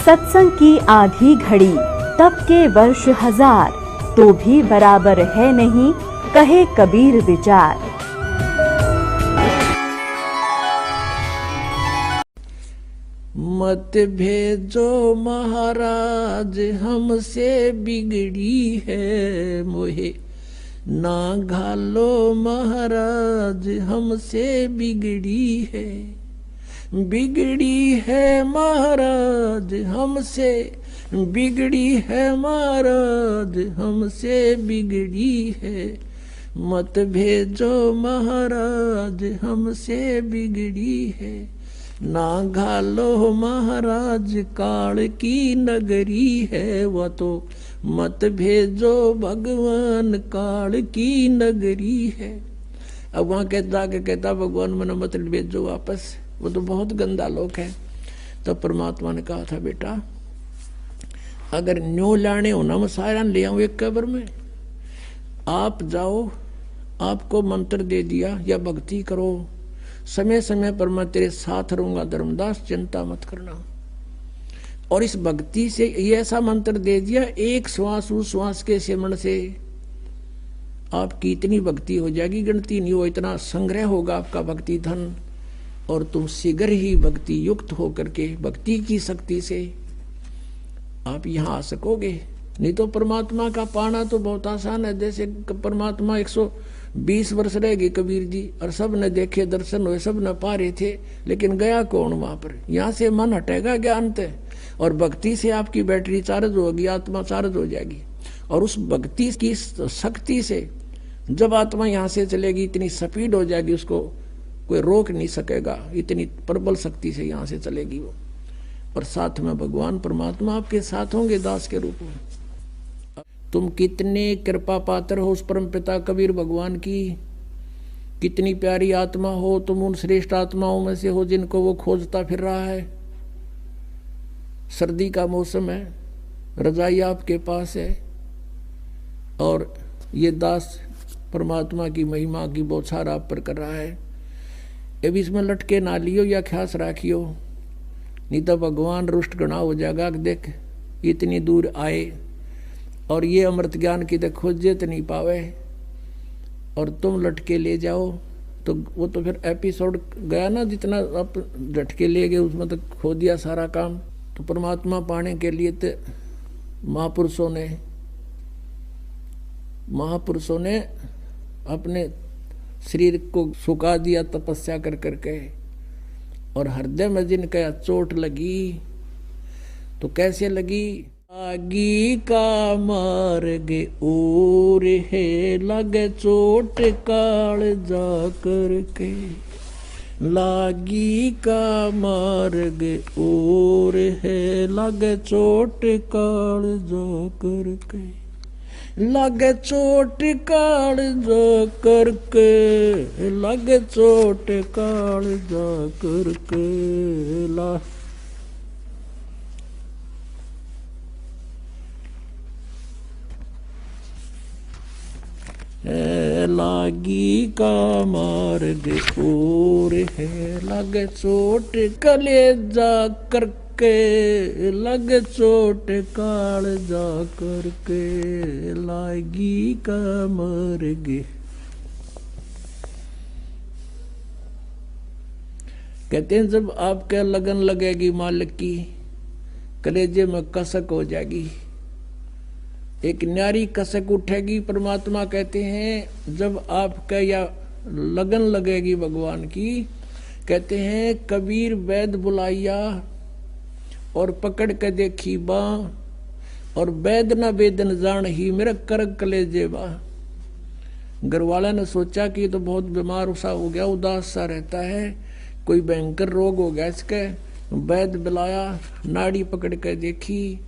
सत्संग की आधी घड़ी, तप के वर्ष हजार, तो भी बराबर है नहीं, कहे कबीर विचार। मत भेजो महाराज हमसे बिगड़ी है मोहे, ना घालो महाराज हमसे बिगड़ी है। बिगड़ी है महाराज हमसे, बिगड़ी है महाराज हमसे बिगड़ी है। मत भेजो महाराज हमसे बिगड़ी है, ना घालो महाराज काल की नगरी है। वह तो मत भेजो भगवान काल की नगरी है। अब वहां कहता भगवान मना मत भेजो वापस, वो तो बहुत गंदा लोग है। तो परमात्मा ने कहा था बेटा अगर न्यो लाने हो ना मैं सारा ले आऊं एक कब्र में, आप जाओ, आपको मंत्र दे दिया या भक्ति करो, समय समय पर मैं तेरे साथ रहूंगा धर्मदास, चिंता मत करना। और इस भक्ति से ये ऐसा मंत्र दे दिया, एक श्वास उस श्वास के सिमरण से आपकी इतनी भक्ति हो जाएगी गिनती नहीं हो, इतना संग्रह होगा आपका भक्ति धन, और तुम शीघ्र ही भक्ति युक्त होकर के भक्ति की शक्ति से आप यहाँ आ सकोगे। नहीं तो परमात्मा का पाना तो बहुत आसान है। जैसे परमात्मा 120 वर्ष रह गए कबीर जी, और सब ने देखे दर्शन हुए, सब न पा रहे थे, लेकिन गया कौन वहां पर। यहाँ से मन हटेगा ज्ञान से, और भक्ति से आपकी बैटरी चार्ज होगी, आत्मा चार्ज हो जाएगी। और उस भक्ति की शक्ति से जब आत्मा यहाँ से चलेगी इतनी स्पीड हो जाएगी, उसको कोई रोक नहीं सकेगा, इतनी प्रबल शक्ति से यहाँ से चलेगी वो। और साथ में भगवान परमात्मा आपके साथ होंगे दास के रूप में। तुम कितने कृपा पात्र हो उस परम पिता कबीर भगवान की, कितनी प्यारी आत्मा हो तुम, उन श्रेष्ठ आत्माओं में से हो जिनको वो खोजता फिर रहा है। सर्दी का मौसम है, रजाई आपके पास है, और ये दास परमात्मा की महिमा की बौछार आप पर कर रहा है। अब इसमें लटके ना लियो या ख्यास राखियो, नहीं तो भगवान रुष्ट गणा हो जाएगा। देख इतनी दूर आए और ये अमृत ज्ञान की तो खोजे तो नहीं पावे, और तुम लटके ले जाओ तो वो तो फिर एपिसोड गया ना, जितना आप झटके ले गए उसमें तो खो दिया सारा काम। तो परमात्मा पाने के लिए तो महापुरुषों ने अपने शरीर को सुखा दिया तपस्या कर करके, और हृदय में जिनका चोट लगी तो कैसे लगी। लागी का मार्ग और है लगे चोट काल जा करके, लागी का मार्ग और है लगे चोट काल जा करके, लगे चोट काल जा करके, लगे चोट काल जा करके ला। लागी का मार्ग और है लगे चोट कलेजा करके, लगे चोट काल जा करके, लागी का मार्ग। कहते हैं जब आपके लगन लगेगी मालिक की, कलेजे में कसक हो जाएगी, एक न्यारी कसक उठेगी। परमात्मा कहते हैं जब आपका या लगन लगेगी भगवान की, कहते हैं कबीर वैद बुलाइया और पकड़ के देखी बा, और वैद न वेदन जान ही मेरा करक कलेजे बा। घर वाला ने सोचा कि तो बहुत बीमार सा हो गया, उदास सा रहता है, कोई भयंकर रोग हो गया इसके। वैद बुलाया, नाड़ी पकड़ के देखी,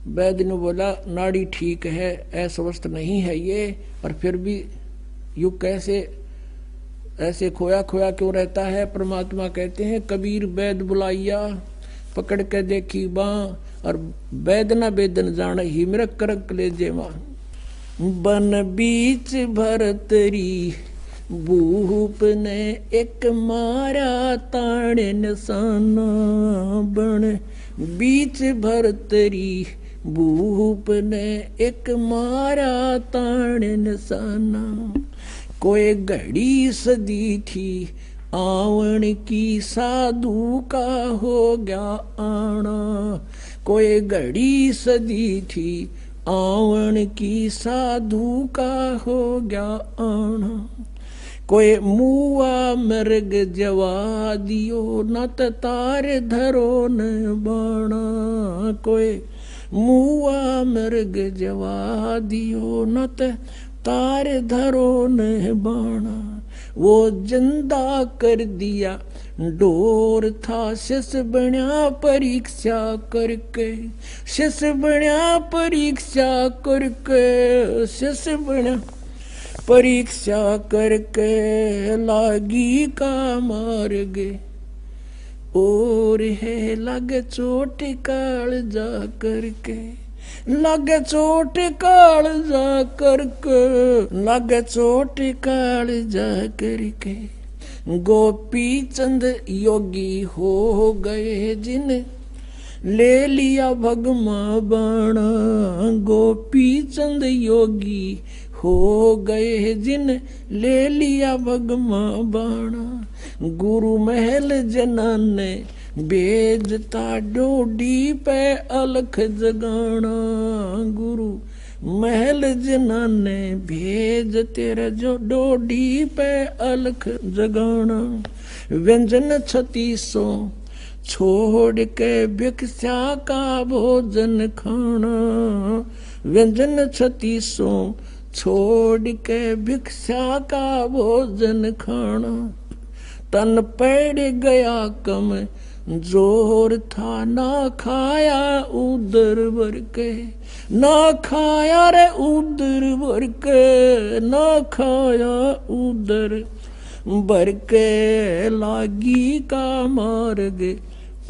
वैद ने बोला नाड़ी ठीक है, अस्वस्थ नहीं है ये, और फिर भी यू कैसे ऐसे खोया खोया क्यों रहता है। परमात्मा कहते हैं कबीर वैद बुलाइया पकड़ के देखी बाँ, और वैद न वेदन जान ही मेरा करक ले जेवा। बन बीच भरतरी भूप ने एक मारा ताड़ निशाना, बन बीच भर तरी भूप ने एक मारा ताण निशाना। कोई घड़ी सदी थी आवन की साधु का हो गया आना। कोई घड़ी सदी थी आवन की साधु का हो गया आना। कोई मुआ मृग जवा दियो न तार धरो न बाणा। कोई मुआ मृग जवा दियो न तार धरो न बाणा। वो जिंदा कर दिया डोर था शिष बण्या परीक्षा करके। शिष बण्या परीक्षा करके। शिष बण्या परीक्षा करके लागी का मार्ग। और है लग चोट काल जा करके। लग चोट काल जा करके। लग चोट काल जा करके। गोपी चंद योगी हो गए जिन ले लिया भगमा बाणा। गोपी चंद योगी हो गए जिन ले लिया भगमा बाणा। गुरु महल जना ने बेजता डोडी पे अलख जगाना। गुरु महल जना ने भेज तेरा जो डोडी पे अलख जगाना। व्यंजन 3600 छोड़ के भिक्षा का भोजन खाना। व्यंजन 3600 छोड़ के भिक्षा का भोजन खाना। तन पड़ गया कम जोर था ना खाया उदर भर के। ना खाया रे उदर भर के। ना खाया उदर भर के लागी का मार्ग।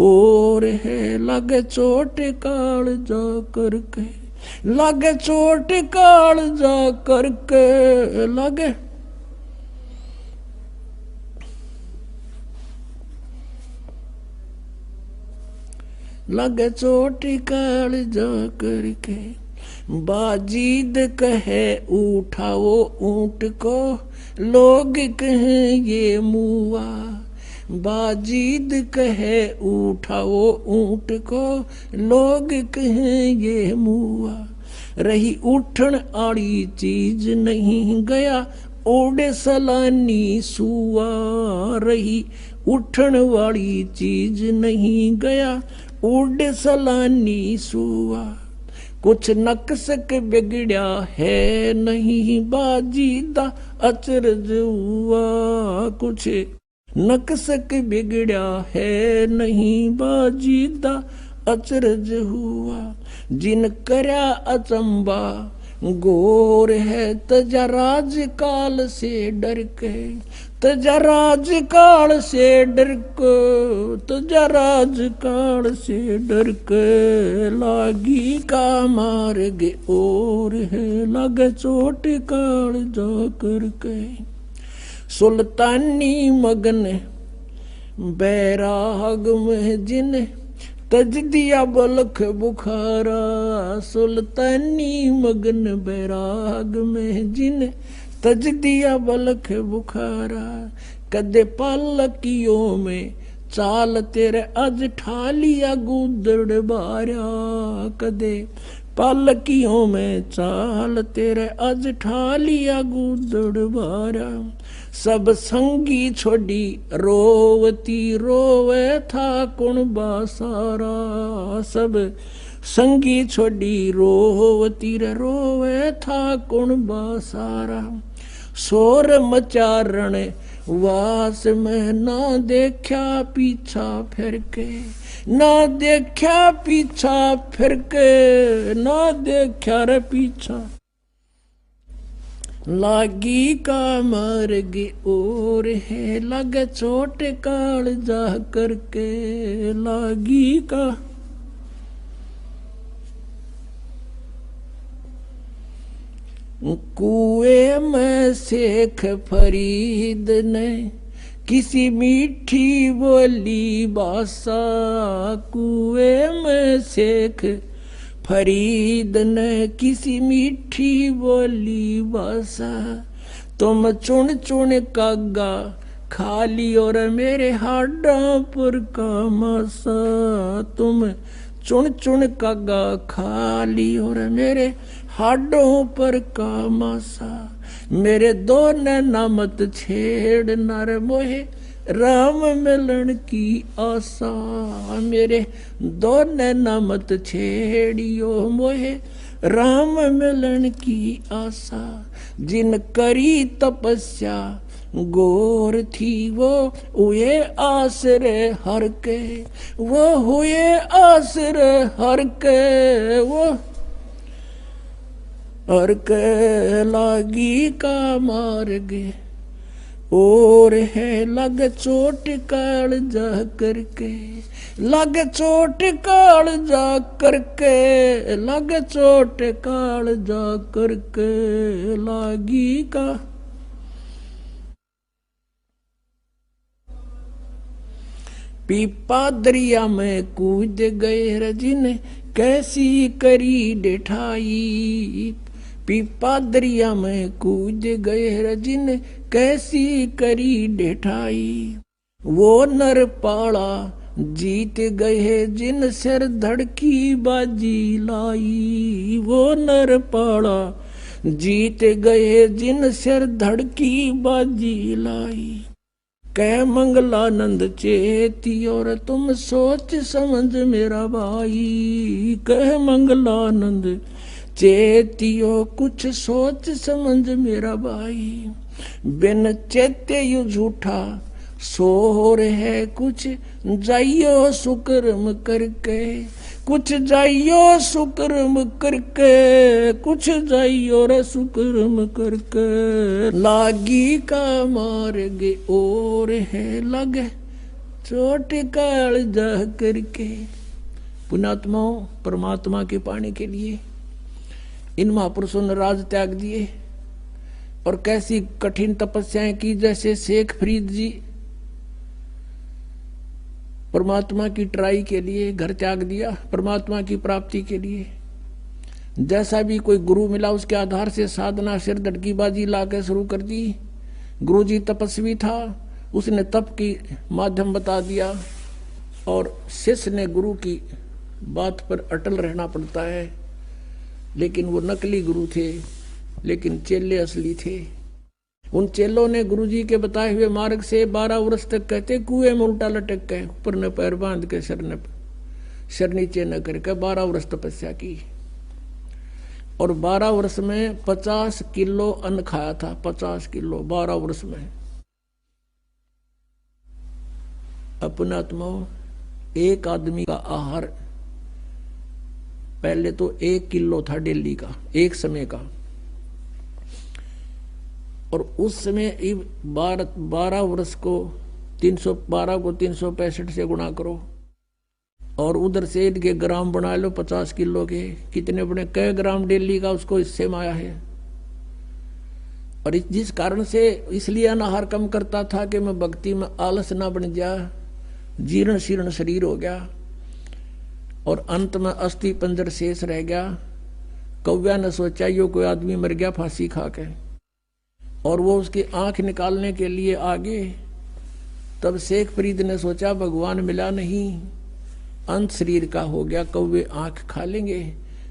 और है लग चोट काल जा करके। लग चोट काल जा करके। लगे लग चोट काल जा करके। बाजीद कहे उठाओ ऊंट को लोग कहें ये मुआ। बाजीद कहे उठाओ ऊंट को लोग कहें ये मुआ। रही उठन आड़ी चीज नहीं गया ओडे सलानी सुआ। रही उठन वाली चीज नहीं गया ओडे सलानी सुआ। कुछ नक्सक बिगड़या है नहीं बाजीदा अचरज हुआ। कुछ नक्सक बिगड़या है नहीं बाजीदा अचरज हुआ। जिन करया अचंबा गोर है तजा राज काल से डर के। तजा राज काल से डर के। तजा राज काल से डर के लागी का मार्ग। और है लग चोट काल जा करके। सुल्तानी मगन बैराग में जिन तज दिया बलख बुखारा। सुल्तानी मगन बैराग में जिन तज दिया बलख बुखारा। कदे पालकियों में चाल तेरे अज ठालिया गुदड़ बारा। कदे पालकियों में चाल तेरे अज ठालिया गुदड़ बारा। सब संगी छोड़ी रोवती रोवे था कुण बासारा। सब संगी छोड़ी रोवती रोवे था कुण बासारा। शोर मचारण वास में ना देखा पीछा फिर के। ना देखा पीछा फिर के। ना देखा रे पीछा लागी का मार्ग। और है लग चोट काल जा करके। लागी का कुएं में शेख फरीद ने किसी मीठी बोली बासा कुएं में शेख फरीद ने किसी मीठी बोली बासा। तुम चुन चुन कागा खाली और मेरे हाडा पर का मासा। तुम चुन चुन कागा खाली और मेरे हाडों पर का मासा। मेरे दो नैना मत छेड़ नर मोहे राम मिलन की आशा। मेरे दो नैना मत छेड़ियो मोहे राम मिलन की आशा। जिन करी तपस्या गोर थी वो हुए आसरे हर के। वो हुए आसरे हर के। वो हर के लागी का मार गे और है लग चोट काल जा करके। लग चोट काल जा करके। लग चोट काल जा करके लागी का। पीपा दरिया में कूद गए रजिन कैसी करी डिठाई। पीपा दरिया में कूद गए रजिन कैसी करी डिठाई। वो नर पाड़ा जीत गए जिन सिर धड़की बाजी लाई। वो नर पाड़ा जीत गए जिन सिर धड़की बाजी लाई। कह मंगलानंद चेती और तुम सोच समझ मेरा भाई। कह मंगलानंद चेतियो कुछ सोच समझ मेरा भाई। बिन चेते यू झूठा सोर है कुछ जाइयो सुकर्म करके। कुछ जाइयो सुकर्म करके। कुछ जाइयो रे सुकर्म करके लागी का मार गे और है लगे चोट काल जा करके। पुण्यात्माओं, परमात्मा के पाने के लिए इन महापुरुषों ने राज त्याग दिए और कैसी कठिन तपस्याएं की। जैसे शेख फरीद जी परमात्मा की ट्राई के लिए घर त्याग दिया परमात्मा की प्राप्ति के लिए। जैसा भी कोई गुरु मिला उसके आधार से साधना सिर धड़कीबाजी ला के शुरू कर दी। गुरु जी तपस्वी था, उसने तप की माध्यम बता दिया और शिष्य ने गुरु की बात पर अटल रहना पड़ता है। लेकिन वो नकली गुरु थे, लेकिन चेले असली थे। उन चेलों ने गुरुजी के बताए हुए मार्ग से 12 वर्ष तक कहते कुएं में उल्टा लटक गए, ऊपर न पैर बांध के सर नीचे न करके 12 वर्ष तपस्या की। और 12 वर्ष में 50 किलो अन्न खाया था। 50 किलो 12 वर्ष में। अपने आत्माओं, एक आदमी का आहार पहले तो 1 किलो था डेली का, एक समय का। और उस समय 12 वर्ष को 312 को 365 से गुणा करो और उधर से इनके ग्राम बना लो 50 किलो के। कितने बड़े कई ग्राम डेली का उसको इससे माया है। और जिस कारण से इसलिए अनाहार कम करता था कि मैं भक्ति में आलस ना बन जा, जीर्ण शीर्ण शरीर हो गया और अंत में अस्थि पंजर शेष रह गया। कौव्या ने सोचा यो कोई आदमी मर गया फांसी खा के, और वो उसकी आंख निकालने के लिए आगे। तब शेख फरीद ने सोचा भगवान मिला नहीं, अंत शरीर का हो गया, कौवे आंख खा लेंगे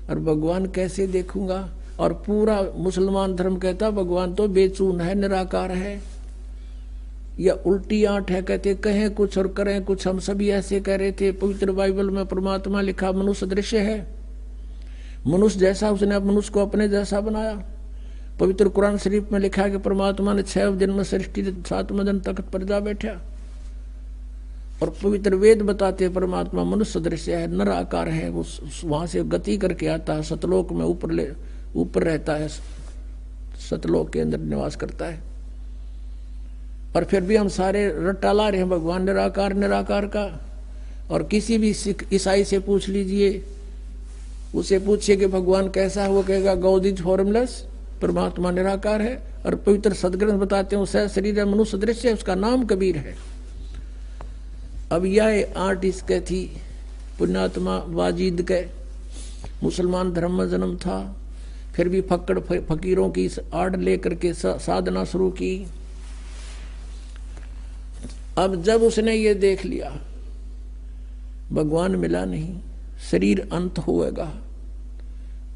और भगवान कैसे देखूंगा। और पूरा मुसलमान धर्म कहता भगवान तो बेचून है, निराकार है, या उल्टी आंट है। कहते कहें कुछ और करें कुछ। हम सभी ऐसे कह रहे थे। पवित्र बाइबल में परमात्मा लिखा मनुष्य दृश्य है, मनुष्य जैसा उसने मनुष्य को अपने जैसा बनाया। पवित्र कुरान शरीफ में लिखा कि परमात्मा ने 6 दिन में सृष्टि 7वें दिन तख्त पर जा बैठा। और पवित्र वेद बताते परमात्मा मनुष्य दृश्य है, निराकार है। वो वहां से गति करके आता है, सतलोक में ऊपर रहता है, सतलोक के अंदर निवास करता है। और फिर भी हम सारे रट्टा ला रहे हैं भगवान निराकार निराकार का। और किसी भी सिख ईसाई से पूछ लीजिए, उसे पूछिए कि भगवान कैसा है, वो कहेगा गॉड इज फॉर्मलेस, परमात्मा निराकार है। और पवित्र सदग्रंथ बताते हैं सह शरीर है मनुष्य दृश्य है, उसका नाम कबीर है। अब यह 8 इसके थी पुण्यात्मा वाजिद के, मुसलमान धर्म में जन्म था, फिर भी फक्कड़ फकीरों की आड़ लेकर के साधना शुरू की। अब जब उसने ये देख लिया भगवान मिला नहीं, शरीर अंत होएगा,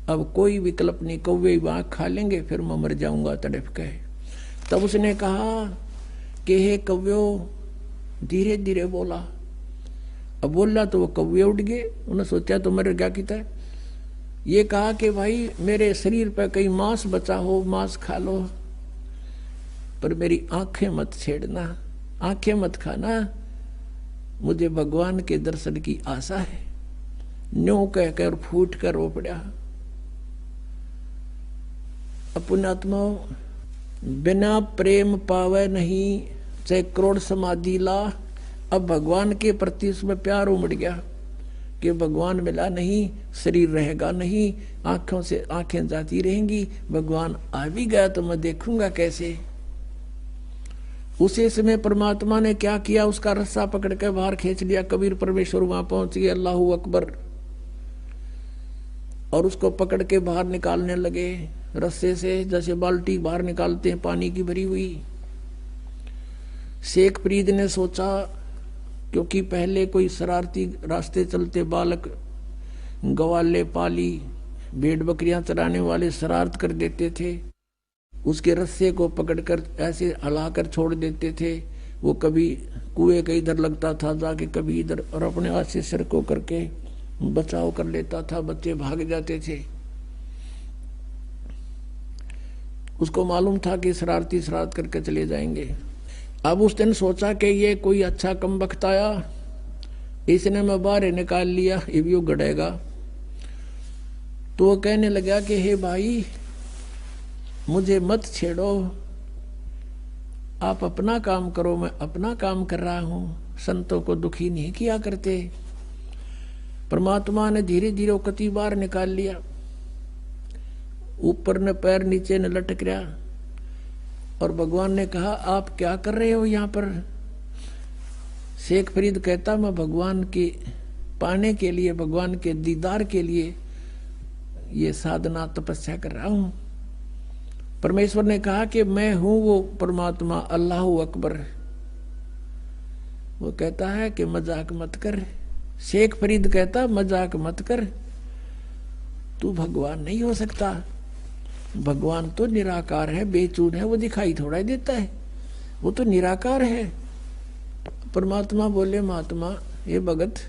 अब कोई विकल्प नहीं, कौवे आँख खा लेंगे फिर मैं मर जाऊंगा तड़प के। तब उसने कहा कि हे कव्यो, धीरे धीरे बोला। अब बोला तो वो कौवे उड़ गए, उन्होंने सोचा तो मर गया किता। ये कहा कि भाई मेरे शरीर पर कहीं मांस बचा हो, मांस खा लो, पर मेरी आंखें मत छेड़ना, आंखें मत खाना, मुझे भगवान के दर्शन की आशा है। न्यों कहकर फूट कर रो पड़ा। पुण्यात्मा, बिना प्रेम पावे नहीं, चाहे करोड़ समाधि ला। अब भगवान के प्रति उसमें प्यार उमड़ गया कि भगवान मिला नहीं, शरीर रहेगा नहीं, आंखों से आंखें जाती रहेंगी, भगवान आ भी गया तो मैं देखूंगा कैसे। उसी समय परमात्मा ने क्या किया, उसका रस्सा पकड़ के बाहर खींच लिया। कबीर परमेश्वर वहां पहुंच गए, अल्लाहू अकबर, और उसको पकड़ के बाहर निकालने लगे रस्से से, जैसे बाल्टी बाहर निकालते हैं पानी की भरी हुई। शेख फरीद ने सोचा, क्योंकि पहले कोई शरारती रास्ते चलते बालक, गवाले पाली, भेड़ बकरियां चराने वाले शरारत कर देते थे, उसके रस्से को पकड़कर ऐसे हिलाकर छोड़ देते थे। वो कभी कुएं के इधर लगता था जाके, कभी इधर, और अपने हाथ से सिर को करके बचाव कर लेता था, बच्चे भाग जाते थे। उसको मालूम था कि शरारती शरारत करके चले जाएंगे। अब उस दिन सोचा कि ये कोई अच्छा कम वक्त आया, इसने मैं बाहर निकाल लिया, ये भी गड़ेगा। तो वो कहने लगा कि हे भाई, मुझे मत छेड़ो, आप अपना काम करो, मैं अपना काम कर रहा हूं, संतों को दुखी नहीं किया करते। परमात्मा ने धीरे धीरे वो कति बार निकाल लिया, ऊपर ने पैर नीचे ने लटक रहा, और भगवान ने कहा आप क्या कर रहे हो यहाँ पर। शेख फरीद कहता, मैं भगवान के पाने के लिए, भगवान के दीदार के लिए ये साधना तपस्या कर रहा हूं। परमेश्वर ने कहा कि मैं हूं वो परमात्मा, अल्लाहू अकबर। वो कहता है कि मजाक मत कर। शेख फरीद कहता, मजाक मत कर, तू भगवान नहीं हो सकता, भगवान तो निराकार है, बेचून है, वो दिखाई थोड़ा ही देता है, वो तो निराकार है। परमात्मा बोले, महात्मा ये भगत,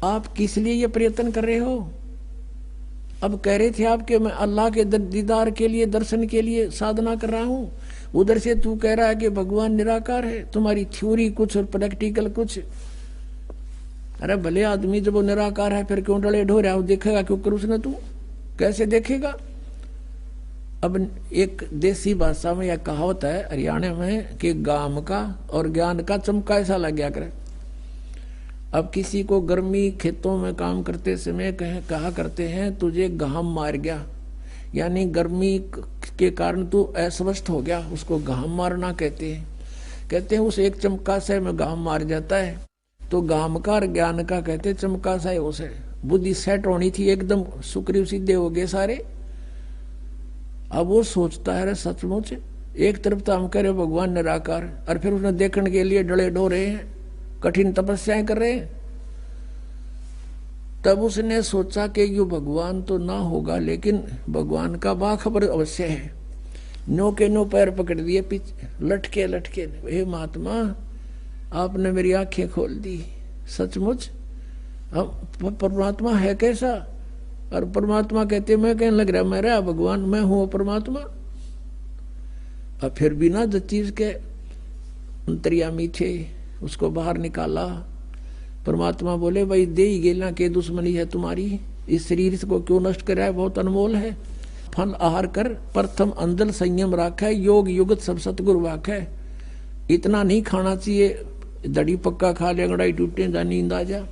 आप किस लिए ये प्रयत्न कर रहे हो। अब कह रहे थे आप कि मैं अल्लाह के दीदार के लिए, दर्शन के लिए साधना कर रहा हूं, उधर से तू कह रहा है कि भगवान निराकार है। तुम्हारी थ्योरी कुछ और प्रैक्टिकल कुछ। अरे भले आदमी जब वो निराकार है फिर क्यों डले ढो रहा, वो देखेगा क्यों कर उसने, तू कैसे देखेगा। अब एक देसी भाषा में यह कहावत है हरियाणा में कि गाम का और ज्ञान का चमका ऐसा लग गया करे। अब किसी को गर्मी खेतों में काम करते समय कहा करते हैं तुझे घाम मार गया, यानी गर्मी के कारण तू अस्वस्थ हो गया, उसको घाम मारना कहते हैं। कहते हैं उस एक चमका से में घाम मार जाता है। तो घाम का और ज्ञान का कहते चमका सा है, उसे बुद्धि सेट होनी थी, एकदम सुक्रिय सीधे हो गए सारे। अब वो सोचता है सचमुच एक तरफ तो हम कह रहे भगवान निराकार, और फिर उसने देखने के लिए डले डो रहे हैं, कठिन तपस्याएं कर रहे हैं। तब उसने सोचा कि यो भगवान तो ना होगा, लेकिन भगवान का बाखबर अवश्य है। नो के नो पैर पकड़ दिए, पीछे लटके लटके, हे महात्मा आपने मेरी आंखें खोल दी, सचमुच हम परमात्मा है कैसा। और परमात्मा कहते मैं कहने लग रहा मेरा भगवान, मैं हूं परमात्मा। अब फिर बिना जिस चीज के अंतर्यामी थे उसको बाहर निकाला। परमात्मा बोले भाई दे ही गेला के दुश्मनी है तुम्हारी, इस शरीर को क्यों नष्ट कर रहा है, बहुत अनमोल है। फल आहार कर, प्रथम अंदर संयम राखा, योग युगत सब सतगुरु वाखै। इतना नहीं खाना चाहिए, दड़ी पक्का खा ले अंगड़ाई टूटे जा नींद आ जा,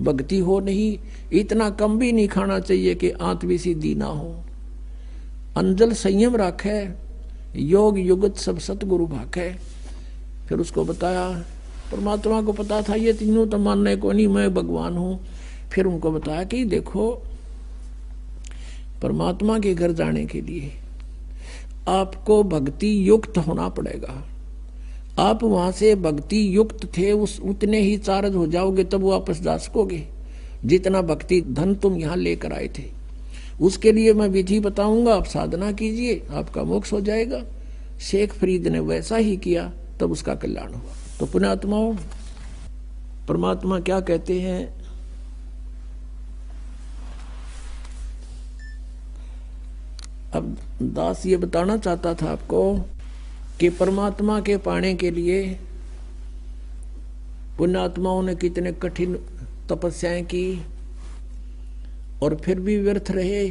भक्ति हो नहीं। इतना कम भी नहीं खाना चाहिए कि आंत भी सीधी ना हो। अंजल संयम राखे, योग युगत सब सतगुरु भाखे। फिर उसको बताया, परमात्मा को पता था ये तीनों तो मानने को नहीं, मैं भगवान हूं। फिर उनको बताया कि देखो, परमात्मा के घर जाने के लिए आपको भक्ति युक्त होना पड़ेगा। आप वहां से भक्ति युक्त थे, उस उतने ही चार्ज हो जाओगे तब वापस जा सकोगे जितना भक्ति धन तुम यहाँ लेकर आए थे। उसके लिए मैं विधि बताऊंगा, आप साधना कीजिए, आपका मोक्ष हो जाएगा। शेख फरीद ने वैसा ही किया, तब उसका कल्याण हुआ। तो पुण्यात्माओं, परमात्मा क्या कहते हैं, अब दास ये बताना चाहता था आपको कि परमात्मा के पाने के लिए पुण्यात्माओं ने कितने कठिन तपस्याएं की और फिर भी व्यर्थ रहे।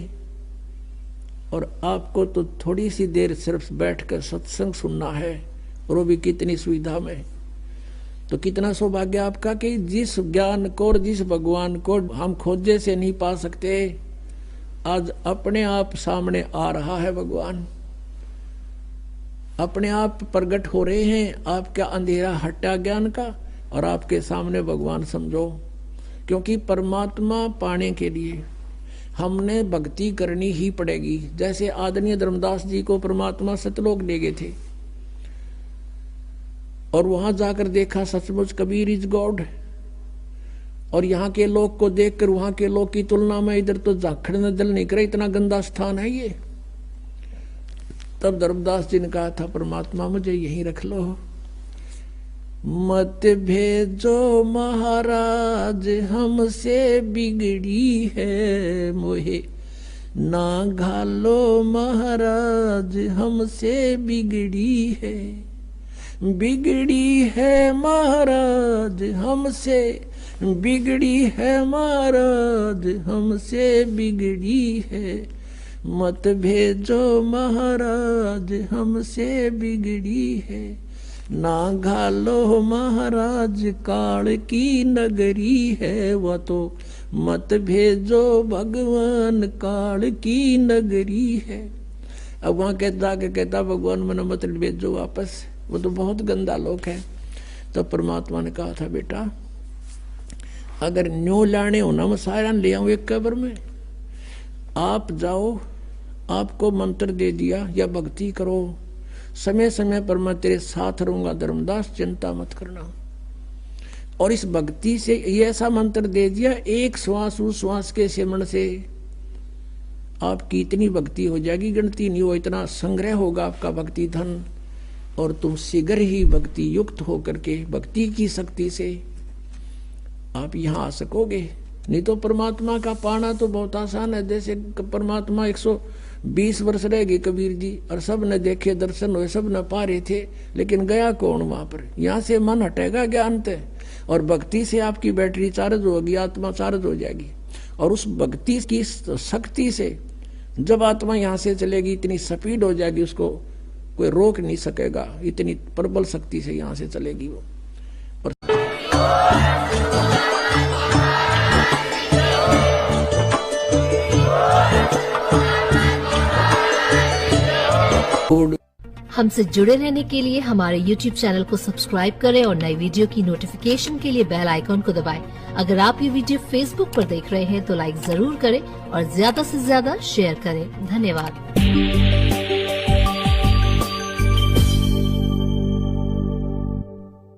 और आपको तो थोड़ी सी देर सिर्फ बैठकर सत्संग सुनना है, और वो भी कितनी सुविधा में। तो कितना सौभाग्य आपका कि जिस ज्ञान को और जिस भगवान को हम खोजे से नहीं पा सकते, आज अपने आप सामने आ रहा है भगवान, अपने आप प्रकट हो रहे हैं। आपका अंधेरा हटा ज्ञान का और आपके सामने भगवान समझो। क्योंकि परमात्मा पाने के लिए हमने भक्ति करनी ही पड़ेगी। जैसे आदरणीय धर्मदास जी को परमात्मा सतलोक ले गए थे और वहां जाकर देखा सचमुच कबीर इज गॉड, और यहाँ के लोग को देखकर वहां के लोग की तुलना में इधर तो झाखड़ न दिल नहीं करे, इतना गंदा स्थान है ये। तब धर्मदास जी ने कहा था, परमात्मा मुझे यहीं रख लो, मत भेजो महाराज हमसे बिगड़ी है मोहे, ना घालो महाराज हमसे बिगड़ी है, बिगड़ी है महाराज हमसे, बिगड़ी है महाराज हमसे बिगड़ी है, मत भेजो महाराज हमसे बिगड़ी है, ना घालो महाराज काल की नगरी है, वह तो मत भेजो भगवान काल की नगरी है। अब वहां कहता के कहता भगवान मैंने मत भेजो वापस, वो तो बहुत गंदा लोक है। तो परमात्मा ने कहा था, बेटा अगर न्यो लाने हो ना मैं सारा ले आऊं एक कब्र में, आप जाओ, आपको मंत्र दे दिया या भक्ति करो, समय समय पर मैं तेरे साथ रहूंगा धर्मदास, चिंता मत करना। और इस भक्ति से ये ऐसा मंत्र दे दिया, एक श्वास उस श्वास के सिमरण से आपकी इतनी भक्ति हो जाएगी गिनती नहीं हो, इतना संग्रह होगा आपका भक्ति धन, और तुम शीघ्र ही भक्ति युक्त होकर के भक्ति की शक्ति से आप यहाँ आ सकोगे। नहीं तो परमात्मा का पाना तो बहुत आसान है। जैसे परमात्मा 120 वर्ष रह गए कबीर जी, और सब ने देखे दर्शन हुए, सब ने पा रहे थे, लेकिन गया कौन वहां पर। यहाँ से मन हटेगा ज्ञान ते, और भक्ति से आपकी बैटरी चार्ज होगी, आत्मा चार्ज हो जाएगी, और उस भक्ति की शक्ति से जब आत्मा यहाँ से चलेगी इतनी स्पीड हो जाएगी, उसको कोई रोक नहीं सकेगा, इतनी प्रबल शक्ति से यहाँ से चलेगी वो। हमसे जुड़े रहने के लिए हमारे YouTube चैनल को सब्सक्राइब करें और नई वीडियो की नोटिफिकेशन के लिए बेल आइकॉन को दबाएं। अगर आप ये वीडियो Facebook पर देख रहे हैं तो लाइक जरूर करें और ज्यादा से ज्यादा शेयर करें। धन्यवाद।